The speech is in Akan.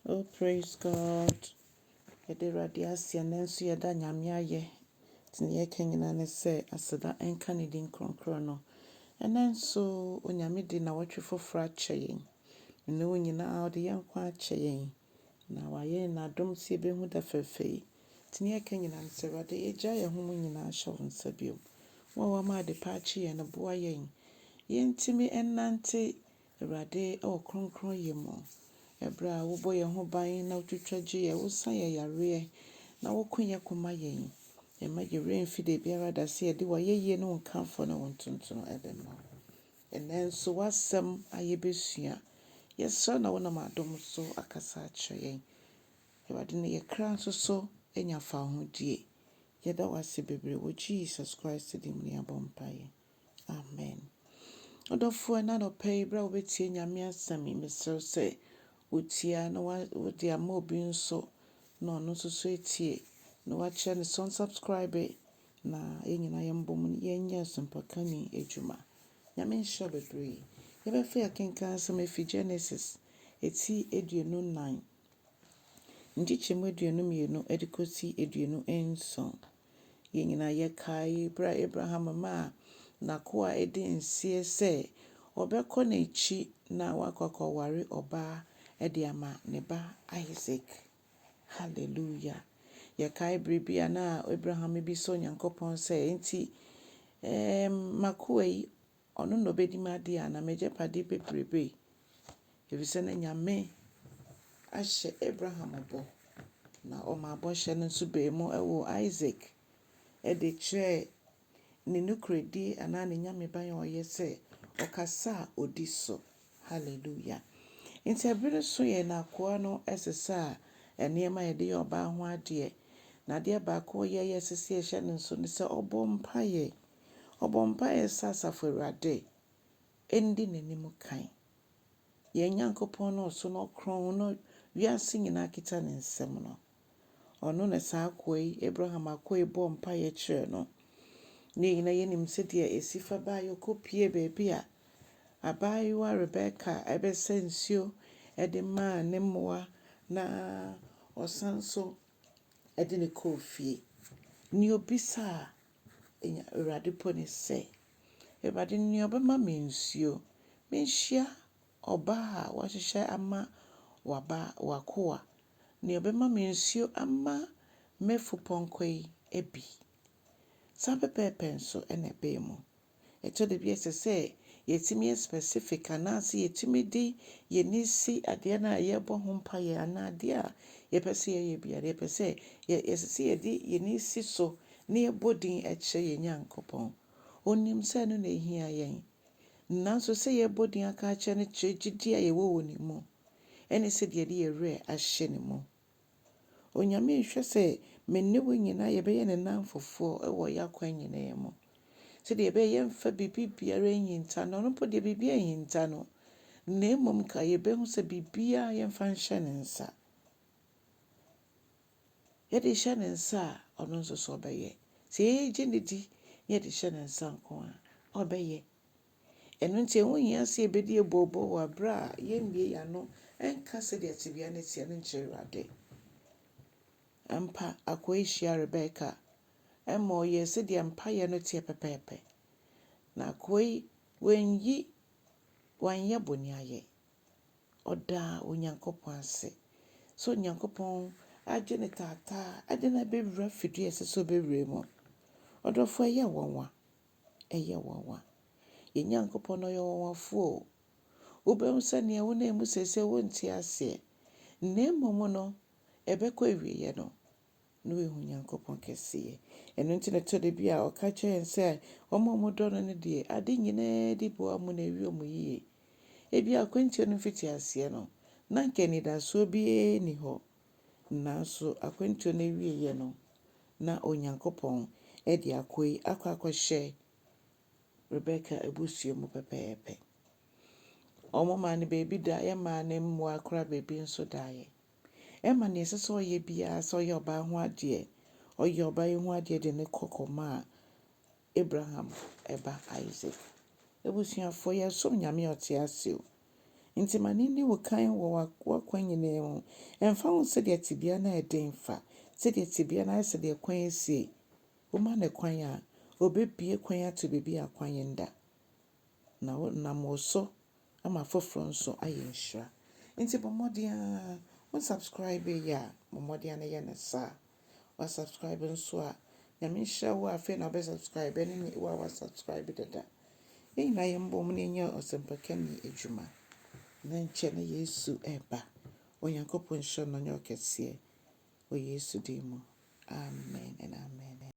Oh, praise God. Yɛde Awurade ase na nso yɛda Nyame ayɛ. Nti nea yɛka nyinaa ne sɛ aseda nka ne din kronkron no. Ɛnɛ nso Onyame de nnaawɔtwe foforɔ akyɛ yɛn. Ne wo nyinaa ɔde yɛn nkwa akyɛ yɛn. Na wayɛ yɛn adom sɛ yɛbɛhu da fɛfɛ yi. Nti nea yɛka nyinaa ne sɛ Awurade yɛgya yɛn ho mu nyinaa hyɛ wo nsa bio. Wo a wɔama ade pa akye yɛn no boa yɛn. Yɛntumi nnante Awurade wɔ kronkronyɛ mu. Ɛberɛ a wobɔ yɛn ho ban na wotwitwa gye yɛn, wosa yɛn yareɛ na woko yɛn koma yɛn. Yɛma yɛwerɛ mfi da biara da sɛ yɛde w'ayɛyie ne wo nkamfo ne wo ntontono ɛbɛma wo. Ɛnnɛ nso w'asɛm a yɛbɛsua. Yɛsrɛ na wonam adom so akasa akyerɛ yɛn. Awurade ne yɛkra nso so anya fahodie. Yɛda wo ase bebree wɔ Jesus Christ din mu ne yɛabɔ mpaeɛ. Amen. Ɔdɔfoɔ ɛna anɔpa yi berɛ a wobɛtie Nyame asɛm yi, mesrɛ sɛ wotia na wode ama obi nso na ɔno nso so etie na wakyerɛ no sɛ ɔnsubscribe na yɛn nyinaa yɛmbɔ mu yɛnyɛ asumpakani adwuma. Nyame nhyira bebree. Yɛbɛfa yɛkenkan asɛm efi Genesis eti 24 nkyekyɛmu 22 de kɔsi 27. Yɛn nyinaa yɛkae berɛ a Abraham maa n'akoa a ɛde nseɛ sɛ ɔbɛkɔ n'akyi na wakɔ akɔware ɔbaa de ama ne ba Isaac. Hallelujah. Yɛkae bere a na Abraham bisa Onyankopɔn sɛ enti m'akoa yi ɔno na ɔbɛdi m'adeɛ anaa m'agyapade bebrebe. Ɛfisɛ na Nyame ahyɛ Abraham bɔ na ɔma bɔhyɛ no nso baa mu wɔ Isaac de kyerɛ ne nokorɛdie anaa ne Nyame ban a ɔyɛ sɛ ɔkasa a ɔdi so. Hallelujah. Nti ɛbere so yɛ n'akoa no ɛsesa a nneɛma a yɛde yɛ ɔbaa ho adeɛ. Na adeɛ baako a yɛyɛ sisi ɛhyɛ no nso ne sɛ ɔbɔ mpaeɛ. Ɔbɔ mpaeɛ sɛ Asafo Awurade ɛndi n'anim kan. Yɛn Nyankopɔn no ɔso no ɔkorɔn no wiase nyinaa kita ne nsam no. Ɔno na saa akoa yi, Abraham akoa yi bɔ mpaeɛ kyerɛ no. Ne nyinaa yɛnim sɛdeɛ ɛsi fa baa yɛkɔpie baabi a abaayewa Rebecca ɛbɛsa nsuo de maa ne mmoa na ɔsan so de ne kɔɔ fie. Ne obisa a Awurade po ne sɛ, Awurade nea ɔbɛma me nsuo, menhyia ɔbaa a wahyehyɛ ama w'akoa. Nea ɔbɛma me nsuo ama m'afupɔnkɔ yi abi. Saa pɛpɛɛpɛ nso ɛna ɛbɛn mu. Ɛtɔ da bi ɛsɛ sɛ yɛtumi yɛ specific anaasɛ yɛtumi de yɛni si adeɛ no a yɛbɔ ho mpaeɛ anaa adeɛ a yɛpɛ sɛ yɛyɛ biara. Yɛpɛ sɛ yɛsɛ sɛ yɛde yɛni si so na yɛbɔ din ɛkyerɛ yɛn Nyankopɔn. Onim sɛ no na ɛhia yɛn. Nanso sɛ yɛbɔ din aka akyerɛ no kyerɛ gyidi a yɛwɔ wɔ ne mu ɛne sɛdeɛ yɛde yɛwerɛ ahyɛ ne mu. Onyame nhwɛ sɛ me ne wo nyinaa yɛbɛyɛ ne namfofoɔ wɔ yɛakwan nyinaa mu. Sɛdeɛ yɛbɛyɛ yɛmfa biribi biara nhinta no, ɔno mpo deɛ biribiara nhinta no. Na mmom ka yɛbɛhu sɛ biribiara yɛmfa nhyɛ ne nsa. Yɛde hyɛ ne nsa a ɔno nso so ɔbɛyɛ. Sɛ yɛgye ne di na yɛde hyɛ ne nsa nko a ɔbɛyɛ. Ɛno nti ɛho hia sɛ yɛbɛdi ɛbɔɔbɔ wɔ aberɛ a yɛmmie yɛano ɛnka sɛdeɛ tebea no teɛ no nkyerɛ Awurade. Ampa akoa yi hyia Rebecca ɛma ɔyɛ sɛdeɛ mpaeɛ no teɛ pɛpɛɛpɛ. Na akoa yi wanyɛ bɔne ayɛ. Ɔdaa Onyankopɔn ase. So Onyankopɔn agye ne taataa ade no abɛwura fidua ɛsɛ sɛ ɔbɛwura mu. Ɔdɔfoɔ ɛyɛ nwanwa. Ɛyɛ nwanwa. Yɛn Nyankopɔn no ɔyɛ nwanwafoɔ. Wobɛhu sɛ nea wonam mu sɛsɛ wonte aseɛ. Na mmom no ɛbɛkɔ awieeɛ no na woehu Nyankopɔn kɛseɛ. Ɛno nti na ɛtɔ da bi a ɔka kyerɛ yɛn sɛ ɔmo dɔ no no deɛ ade nyinaa di boa mu na ɛwie ɔmo yie. Ebi akwantuo no mfiti aseɛ no na nka anidasoɔ biara nni hɔ. Nanso akwantuo no awieeɛ no na Onyankopɔn de akoa yi akɔhyɛ Rebecca abusua mu pɛpɛɛpɛ. Ɔmo maa no baabi da, ɛmaa ne mmoa koraa baabi nso daeɛ. Ɛma nea ɛsɛ sɛ ɔyɛ biara sɛ ɔyɛ ɔbaa ho adeɛ. Ɔyɛ ɔbaa yi ho adeɛ de ne kɔkɔmaa Abraham ɛba Isaac. Abusuafoɔ yɛsom Nyame a ɔte ase o. Nti ma ne nni wo kan wɔ w'akwan nyinaa mu. Ɛmfa ho sɛdeɛ tebea no a ɛden fa. Sɛdeɛ tebea no ayɛ sɛdeɛ kwan asie. Woma no kwan a, obɛbue kwan ato baabi a kwan nda. Na wonam wo so ama foforɔ nso ayɛ nhyira. Nti bɔ mmɔden a wo subscribe yɛ a, bɔ mmɔden a na yɛ no saa. Wa subscribe nso a, Nyame nhyira wo a afei na wobɛsubscribe ne wo a wasubscribe dada. Yɛn nyinaa yɛmbɔ mu na yɛnyɛ ɔsɛmpakani adwuma. Na nkyɛ na Yesu ɛba. Onyankopɔn nhyira no ɔnyɛ ɔkɛseɛ. Wɔ Yesu din mu. Amen and amen.